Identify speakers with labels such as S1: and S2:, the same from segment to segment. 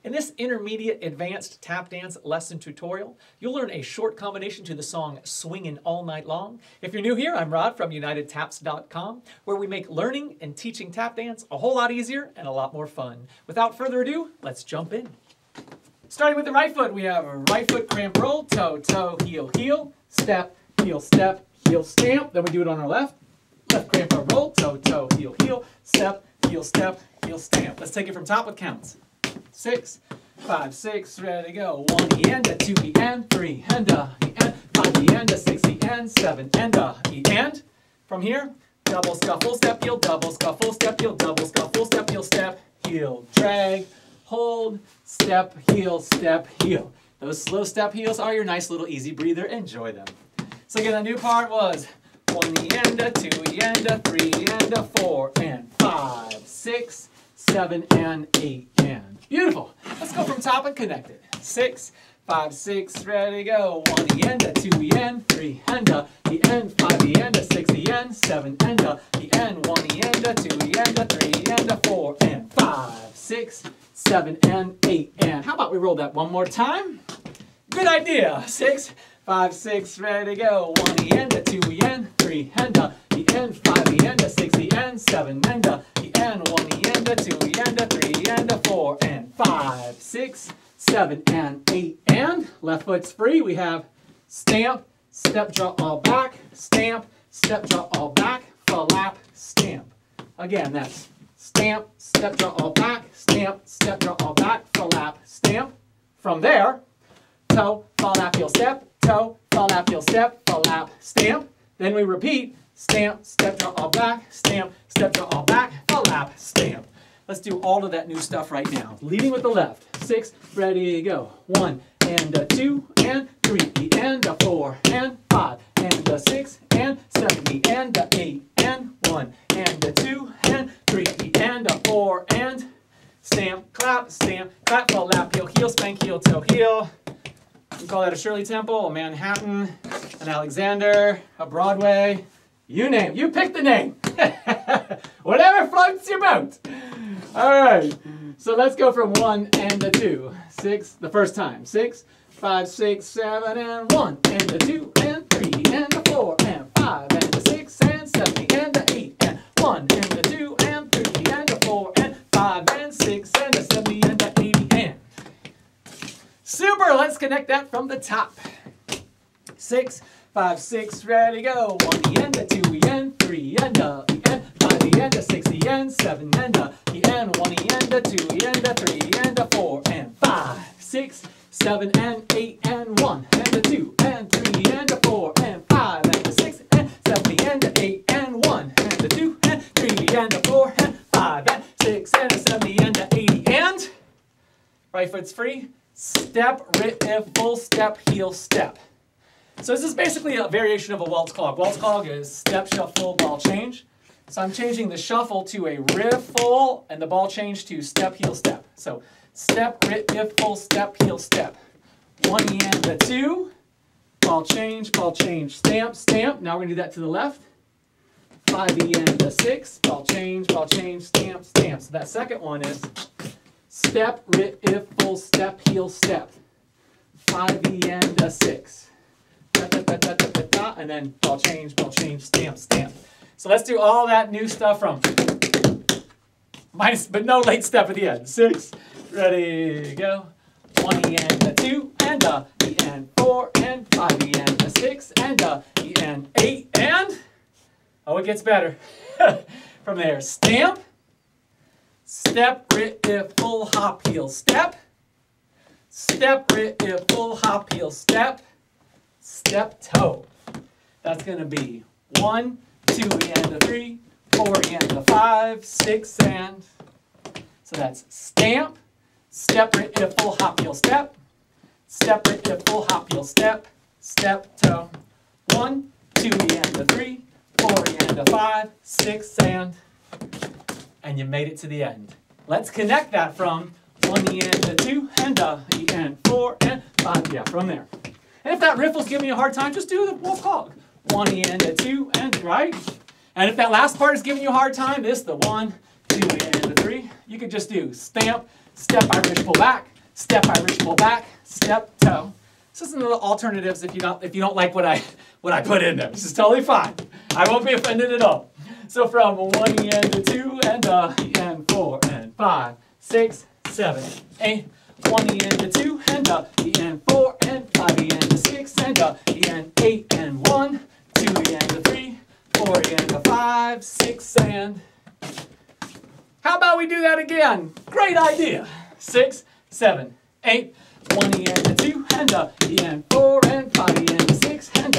S1: In this intermediate advanced tap dance lesson tutorial, you'll learn a short combination to the song Swingin All Night Long. If you're new here, I'm Rod from UnitedTaps.com, where we make learning and teaching tap dance a whole lot easier and a lot more fun. Without further ado, let's jump in. Starting with the right foot, we have a right foot cramp roll, toe, toe, heel, heel, step, heel, stamp. Then we do it on our left. Left cramp roll, toe, toe, heel, heel, step, heel, stamp. Let's take it from top with counts. 6, 5, 6, ready, go. 1 E and a 2 E and 3 and a E and 5 E and a 6 E and 7 and a E and. From here, double scuffle, step, heel, double scuffle, step, heel, double scuffle, step, heel, drag, hold, step, heel, step, heel. Those slow step heels are your nice little easy breather. Enjoy them. So again, the new part was 1 E and a 2 E and a 3 and a 4 and 5, 6, 7 and 8 and. Beautiful. Let's go from top and connect it. 6, 5, 6, ready, go. 1 E and a 2 E and 3 and a E and 5 E and a 6 E and 7 and a E and 1 E and a 2 E and a 3 and a 4 and 5, 6, 7 and 8 and. How about we roll that one more time? Good idea. 6, 5, 6, ready, go. 1 E and a 2 E and 3 and a E and 5 E and a 6 E and 7 and a E and 1 E and a 2 E and a 3 and a 4 and 5, 6, 7 and 8 and. Left foot's free. We have stamp, step, draw all back, stamp, step, draw all back, flap, stamp. Again, that's stamp, step, draw all back, stamp, step, draw all back, flap, stamp. From there, toe, flap, heel, step, toe, flap, heel, step, flap, stamp. Then we repeat, stamp, step, draw all back, stamp, step, draw all back, flap, stamp. Let's do all of that new stuff right now. Leading with the left. 6, ready, go. 1 and a 2 and 3 E and a 4 and 5 and a 6 and 7 E and a 8 and 1 and a 2 and 3 E and a 4 and stamp, clap, flap, heel, spank, heel, toe, heel. We call that a Shirley Temple, a Manhattan, an Alexander, a Broadway. You name, you pick the name. Whatever floats your boat. All right, so let's go from 1 and a 2. 6, the first time. 6, 5, 6, 7, and 1 and a 2 and 3 and a 4 and 5 and a 6 and 7 and a 8 and 1 and a 2 and 3 and a 4 and 5 and 6 and a 7 and a 8 and. Super, let's connect that from the top. 6, 5, 6, ready, go. 1 E and a 2 E and 3 and a E and 5 E and a 6 E and 7 and a E and 1 E and a 2 E and a 3 and a 4 and 5, 6, 7 and 8 and 1 and a 2 and 3 and a 4 and 5 and a 6 and 7 and a 8 and 1 and a 2 and 3 and a 4 and 5 and 6 and a 7 and a 8 and. Right foot's free. Step, full step, heel, step. So this is basically a variation of a waltz clog. Waltz clog is step, shuffle, ball change. So I'm changing the shuffle to a riffle and the ball change to step, heel, step. So step, riffle, step, heel, step. 1 E and a 2, ball change, stamp, stamp. Now we're going to do that to the left. 5 E and a 6, ball change, stamp, stamp. So that second one is step, riffle, step, heel, step. 5 E and a 6. And then ball change, stamp, stamp. So let's do all that new stuff from minus, but no late step at the end. 6, ready, go. 1 E and a 2 and a E and 4 and 5 E and a 6 and a E and 8 and. Oh, it gets better. From there, stamp, step, riffle, hop, heel, step. Step, riffle, hop, heel, step. Step, toe. That's going to be 1, 2 E and a 3, 4 E and a 5, 6 and. So that's stamp, step, riffle, hop, heel, step. Step, riffle, hop, heel, step. Step, toe. 1, 2 E and a 3, 4 E and a 5, 6 and. And you made it to the end. Let's connect that from 1 E and a 2 and a E and 4 and 5. Yeah, from there. And if that riffle's giving you a hard time, just do the waltz clog. 1 E and a 2 and right. And if that last part is giving you a hard time, this the 1, 2 E and a 3. You could just do stamp, step, Irish pull back, step Irish pull back, step toe. This is some little alternatives if you don't like what I put in there. This is totally fine. I won't be offended at all. So from 1 and to 2 and 4 and 5, 6, 7, 8. 1 and to 2 and 4 and 5 and to 6 and 8 and 1, 2 and to 3, 4 and to 5, 6 and. How about we do that again? Great idea. 6, 7, 8. 1 and to 2 and 4 and 5 and to 6 and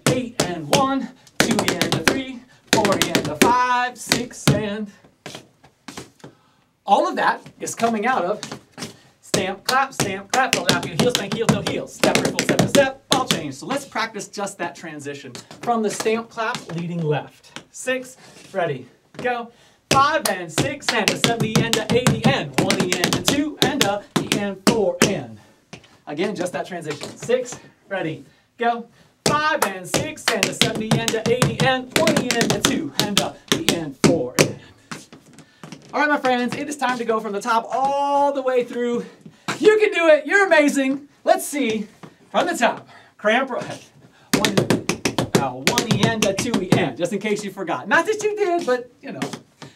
S1: 8 and 1, 2 and to 3, 4 and to 5, 6 and. All of that is coming out of stamp, clap, roll down your heels, spank, heel, toe, heels. Step, riffle, step, step, ball change. So let's practice just that transition from the stamp, clap, leading left. 6, ready, go. 5 and 6 and a 70 and a 80 and 1 and a 2 and a and 4 and. Again, just that transition. 6, ready, go. 5 and 6 and a 70 and a 80 and 1 and a 2 and a and 4 and. All right, my friends, it is time to go from the top all the way through. You can do it. You're amazing. Let's see from the top. Cramp right. 1 and a 2 and, just in case you forgot. Not that you did, but you know.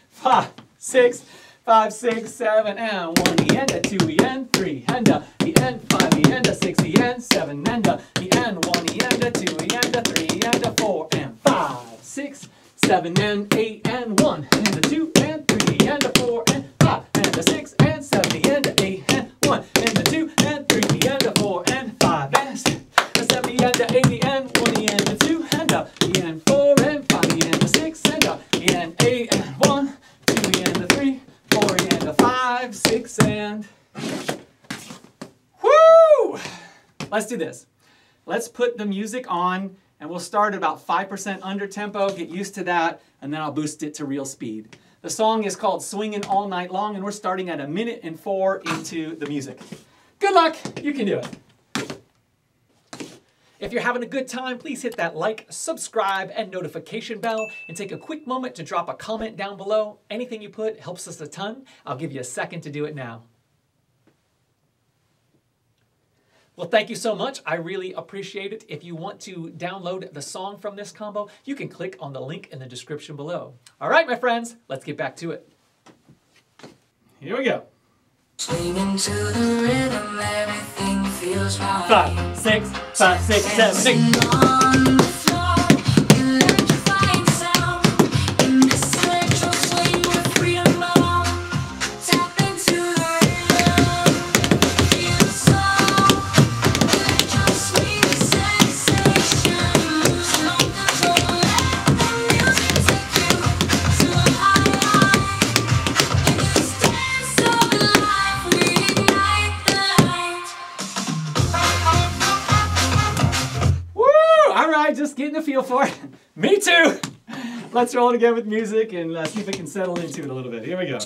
S1: 5, 6, 5, 6, 7 and 1 and a 2 and 3 and a and 5 and a 6 and 7 and a and 1 and a 2 and a 3 and a 4 and 5, 6, 7 and 8 and 1 and a 2 and 3 and a 4 and 5 and a 6 and 7 and a 8 and 1 and a 2 and 3 and a 4 and 5 and 70 and a 80 and 1 and a 2 and a and 4 and 5 and a 6 and a and 8 and 1, 2 and a 3, 4 and a 5, 6 and. Woo! Let's do this. Let's put the music on. And we'll start at about 5% under tempo, get used to that, and then I'll boost it to real speed. The song is called Swingin All Night Long, and we're starting at 1:04 into the music. Good luck, you can do it. If you're having a good time, please hit that like, subscribe, and notification bell, and take a quick moment to drop a comment down below. Anything you put helps us a ton. I'll give you a second to do it now. Well, thank you so much. I really appreciate it. If you want to download the song from this combo, you can click on the link in the description below. All right, my friends, let's get back to it. Here we go.
S2: Swinging to the rhythm, everything feels right.
S1: 5, 6, 5, 6, 7, 8.
S2: On the floor, electrifying sound. In this electro swing with freedom on. Tap into the rhythm, feel the soul. Electro swing sensation, lose no control. Let the music take you to a high. In this dance of life, we ignite the light.
S1: Woo! All right, just getting a feel for it. Me too. Let's roll it again with music and see if we can settle into it a little bit. Here we go.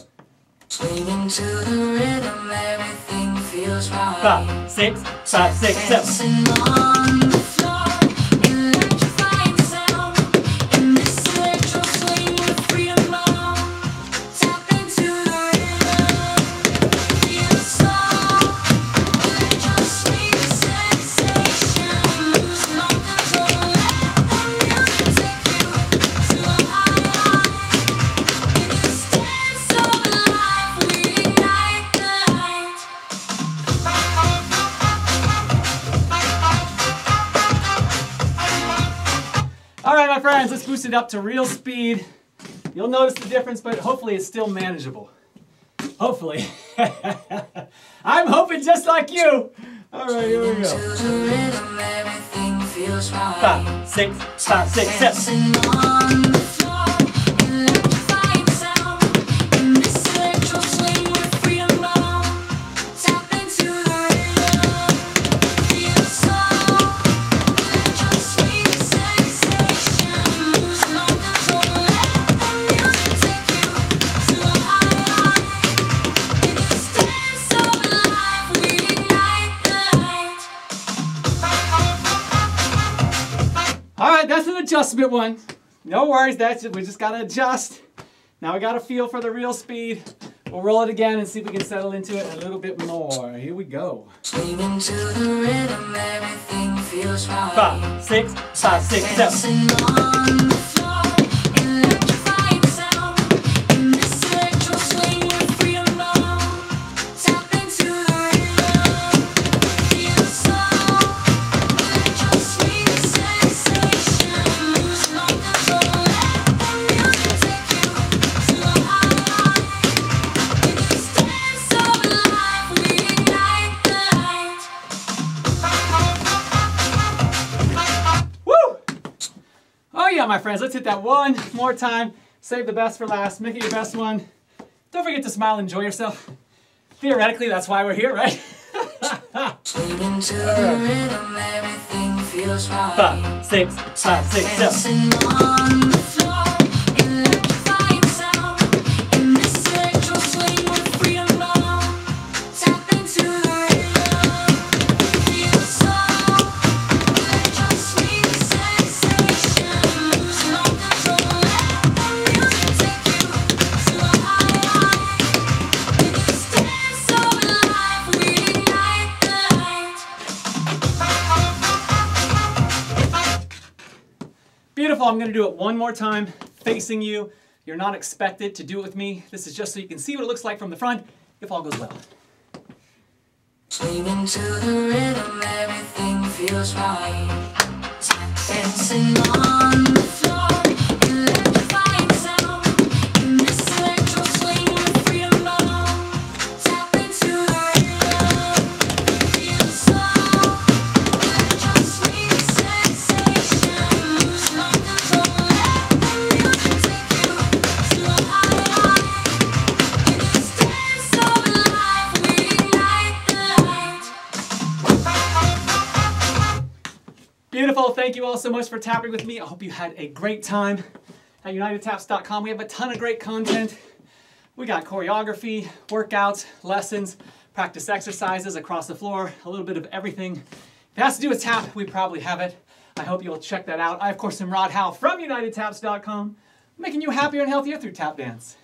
S2: Swinging to the rhythm, everything feels right.
S1: 5, 6, 5, 6, 7.
S2: Dancing on the floor, electrifying sound. In this electro swing with freedom on. Tap into the rhythm, feel the soul. Electro swing sensation, lose no control. Let the music take you to a high. In this dance of life, we ignite the light.
S1: All right, my friends, let's boost it up to real speed. You'll notice the difference, but hopefully it's still manageable. Hopefully. I'm hoping just like you. All right, here we
S2: To
S1: go.
S2: the rhythm, everything feels right.
S1: 5, 6, 5, 6, 7.
S2: Dancing on the floor, electrifying sound. In this electro swing with freedom on. Tap into the rhythm, feel the soul. Electro swing sensation, lose no control. Let the music take you to a high. In this dance of life, we ignite the light.
S1: All right, that's an adjustment one. No worries, that's it. We just got to adjust. Now we got to feel for the real speed. We'll roll it again and see if we can settle into it a little bit more. Here we go.
S2: Swinging to the rhythm, everything feels right.
S1: 5, 6, 5, 6, 7.
S2: Dancing on the floor, electrifying sound. In this electro swing with freedom bound. Tap into the rhythm, feel the soul. Electro swing sensation, lose no control. Let the music take you to a high. In this dance of life, we ignite the light.
S1: Woo! Oh yeah, my friends, let's hit that one more time. Save the best for last. Make it your best one. Don't forget to smile and enjoy yourself. Theoretically, that's why we're here, right?
S2: Swinging to the rhythm, everything feels right.
S1: 5, 6, 5, 6, 7.
S2: Dancing on the floor, electrifying sound. In this electro swing with freedom bound. Tap into the rhythm, feel the soul. Electro swing sensation, lose no control. Let the music take you to a high. In this dance of life, we ignite the light.
S1: Beautiful. I'm going to do it one more time, facing you. You're not expected to do it with me. This is just so you can see what it looks like from the front, if all goes well.
S2: Swinging to the rhythm, everything feels right. Dancing on the floor, electrifying sound. In this electro swing with freedom bound. Tap into the rhythm, feel the soul. Electro swing sensation, lose no control. Let the music take you to a high. In this dance of life, we ignite the light.
S1: Beautiful. Thank you all so much for tapping with me. I hope you had a great time. At UnitedTaps.com, we have a ton of great content. We got choreography, workouts, lessons, practice exercises across the floor, a little bit of everything. If it has to do with tap, we probably have it. I hope you'll check that out. I, of course, am Rod Howe from UnitedTaps.com, making you happier and healthier through tap dance.